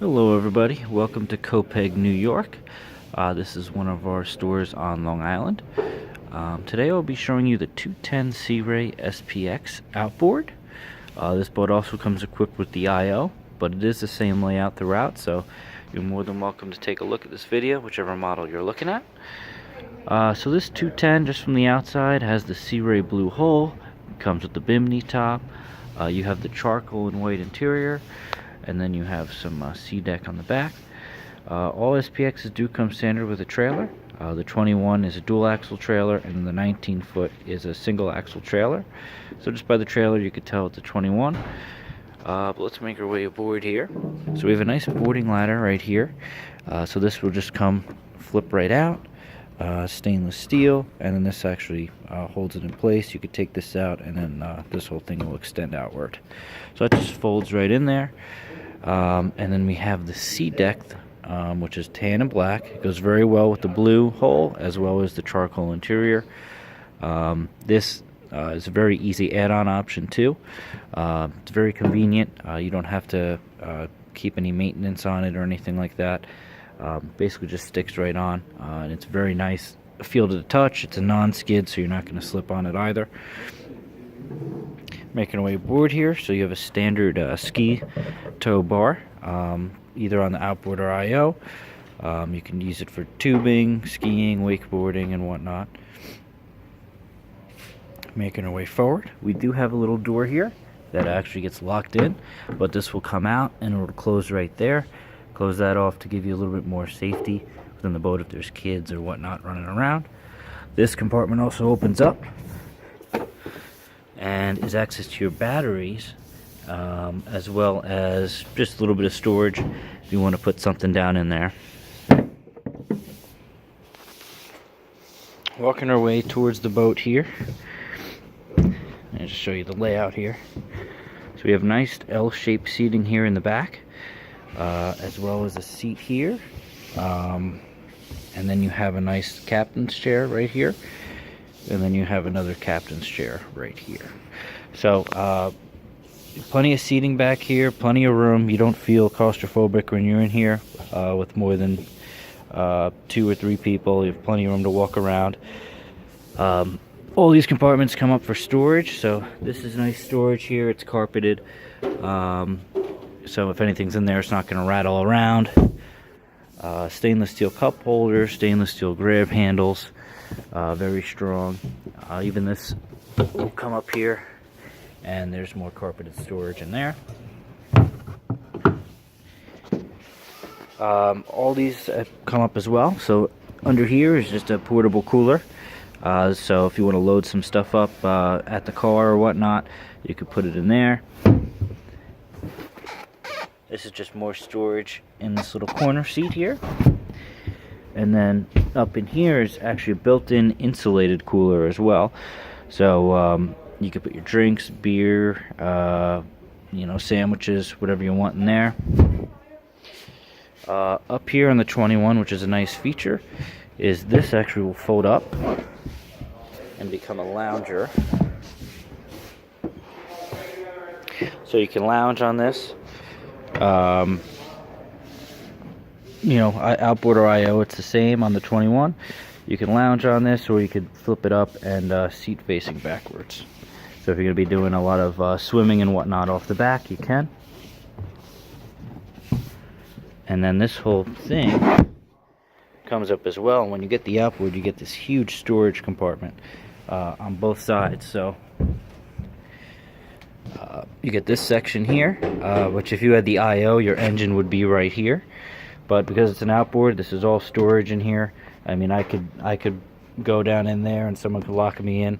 Hello everybody, welcome to Copiague, New York. This is one of our stores on Long Island. Today I'll be showing you the 210 Sea Ray SPX outboard. This boat also comes equipped with the IO, but it is the same layout throughout, so you're more than welcome to take a look at this video, whichever model you're looking at. So this 210, just from the outside, has the Sea Ray blue hull. It comes with the bimini top. You have the charcoal and white interior, and then you have some sea deck on the back. All SPXs do come standard with a trailer. The 21 is a dual axle trailer, and the 19 foot is a single axle trailer. So just by the trailer you could tell it's a 21. But let's make our way aboard here. So we have a nice boarding ladder right here. So this will just come flip right out. Stainless steel, and then this actually holds it in place. You could take this out, and then this whole thing will extend outward. So it just folds right in there. And then we have the sea deck, which is tan and black. It goes very well with the blue hull as well as the charcoal interior. This is a very easy add-on option too. It's very convenient. You don't have to keep any maintenance on it or anything like that. Basically just sticks right on, and it's very nice feel to the touch. It's a non-skid, so you're not going to slip on it either. Making our way aboard here, so you have a standard ski tow bar, either on the outboard or IO. You can use it for tubing, skiing, wakeboarding, and whatnot. Making our way forward, we do have a little door here that actually gets locked in, but this will come out and it will close right there. Close that off to give you a little bit more safety within the boat if there's kids or whatnot running around. This compartment also opens up and is access to your batteries, as well as just a little bit of storage if you want to put something down in there. Walking our way towards the boat here. I'll just show you the layout here. So we have nice L-shaped seating here in the back, as well as a seat here. And then you have a nice captain's chair right here. And then you have another captain's chair right here. So plenty of seating back here, plenty of room. You don't feel claustrophobic when you're in here with more than 2 or 3 people. You have plenty of room to walk around. All these compartments come up for storage, so this is nice storage here. It's carpeted, so if anything's in there, it's not going to rattle around. Stainless steel cup holders, stainless steel grab handles, very strong. Even this will come up here, and there's more carpeted storage in there. All these come up as well. So under here is just a portable cooler. So if you want to load some stuff up at the car or whatnot, you could put it in there. This is just more storage in this little corner seat here. And then up in here is actually a built-in insulated cooler as well. So you could put your drinks, beer, sandwiches, whatever you want in there. Up here on the 21, which is a nice feature, is this actually will fold up and become a lounger. So you can lounge on this. Outboard or IO, it's the same on the 21. You can lounge on this, or you could flip it up and seat facing backwards. So if you're going to be doing a lot of swimming and whatnot off the back, you can. And then this whole thing comes up as well. And when you get the outboard, you get this huge storage compartment on both sides. So you get this section here, which if you had the IO, your engine would be right here. But because it's an outboard, this is all storage in here. I mean, I could go down in there and someone could lock me in.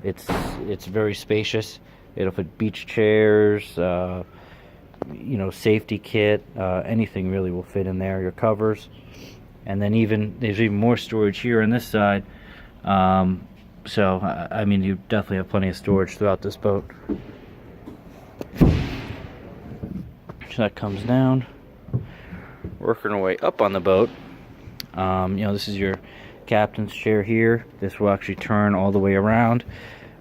It's very spacious. It'll fit beach chairs, safety kit, anything really will fit in there. Your covers, and then there's even more storage here on this side. So I mean, you definitely have plenty of storage throughout this boat. So that comes down. Working our way up on the boat. This is your captain's chair here. This will actually turn all the way around.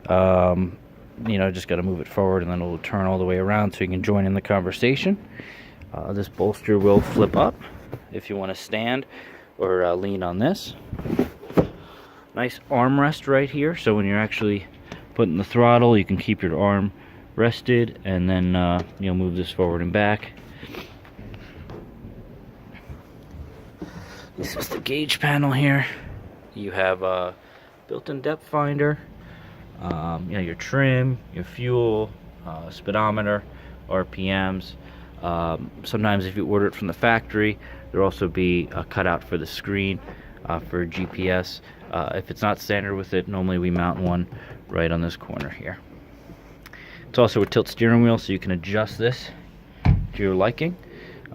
Just got to move it forward, and then it'll turn all the way around so you can join in the conversation. This bolster will flip up if you want to stand or lean on this. Nice armrest right here, so when you're actually putting the throttle, you can keep your arm rested, and then you'll move this forward and back. This is the gauge panel here. You have a built-in depth finder, your trim, your fuel, speedometer, RPMs. Sometimes if you order it from the factory, there'll also be a cutout for the screen for GPS. If it's not standard with it, normally we mount one right on this corner here. It's also a tilt steering wheel, so you can adjust this to your liking.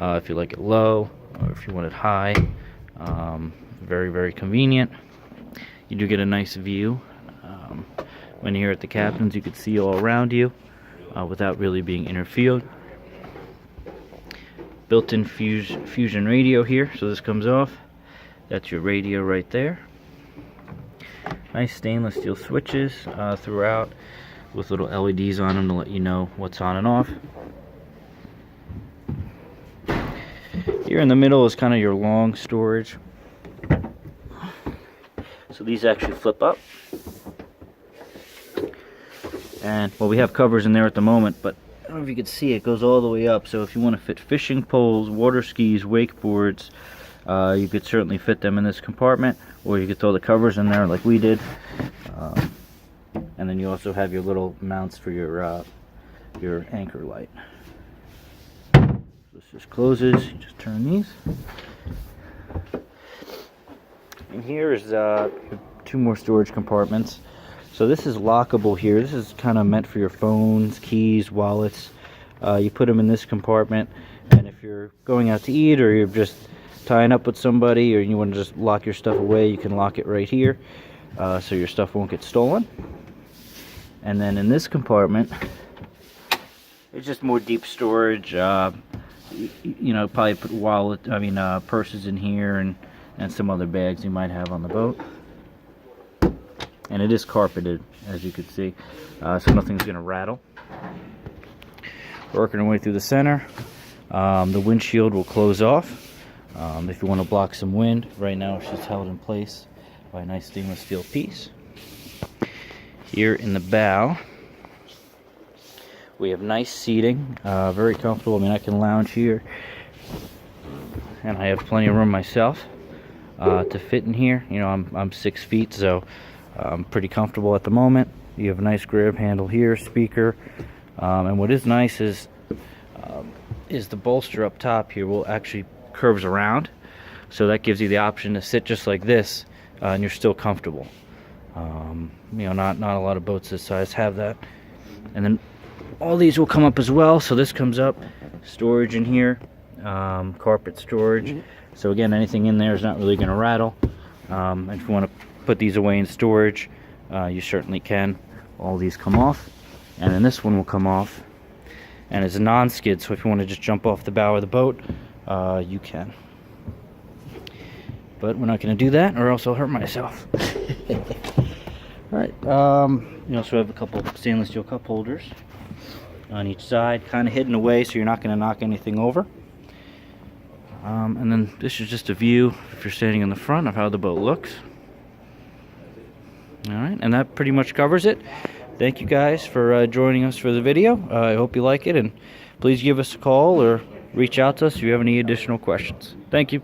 If you like it low, or if you want it high. Very, very convenient. You do get a nice view. When you're at the captain's, you can see all around you without really being interfered. Built-in fusion radio here, so this comes off. That's your radio right there. Nice stainless steel switches throughout, with little LEDs on them to let you know what's on and off. Here in the middle is kind of your long storage. So these actually flip up. And, well, we have covers in there at the moment, but I don't know if you can see, it goes all the way up. So if you want to fit fishing poles, water skis, wakeboards, you could certainly fit them in this compartment, or you could throw the covers in there like we did. And then you also have your little mounts for your anchor light. This just closes. You just turn these. And here is two more storage compartments. So this is lockable here. This is kind of meant for your phones, keys, wallets. You put them in this compartment, and if you're going out to eat, or you're just tying up with somebody, or you want to just lock your stuff away, you can lock it right here, so your stuff won't get stolen. And then in this compartment, it's just more deep storage. You know, probably put purses in here, and some other bags you might have on the boat. And it is carpeted, as you can see, so nothing's going to rattle. Working our way through the center. The windshield will close off if you want to block some wind. Right now it's just held in place by a nice stainless steel piece. Here in the bow, we have nice seating, very comfortable. I mean, I can lounge here, and I have plenty of room myself to fit in here. You know, I'm 6 feet, so I'm pretty comfortable at the moment. You have a nice grab handle here, speaker, and what is nice is the bolster up top here will actually curves around, so that gives you the option to sit just like this, and you're still comfortable. You know, not a lot of boats this size have that. And then all these will come up as well. So this comes up, storage in here, carpet storage. So again, anything in there is not really going to rattle. And if you want to put these away in storage, you certainly can. All these come off, and then this one will come off, and it's a non-skid, so if you want to just jump off the bow of the boat, you can. But we're not going to do that, or else I'll hurt myself. Alright, you also have a couple stainless steel cup holders on each side, kind of hidden away so you're not going to knock anything over. And then this is just a view, if you're standing in the front, of how the boat looks. Alright, and that pretty much covers it. Thank you guys for joining us for the video. I hope you like it, and please give us a call or reach out to us if you have any additional questions. Thank you.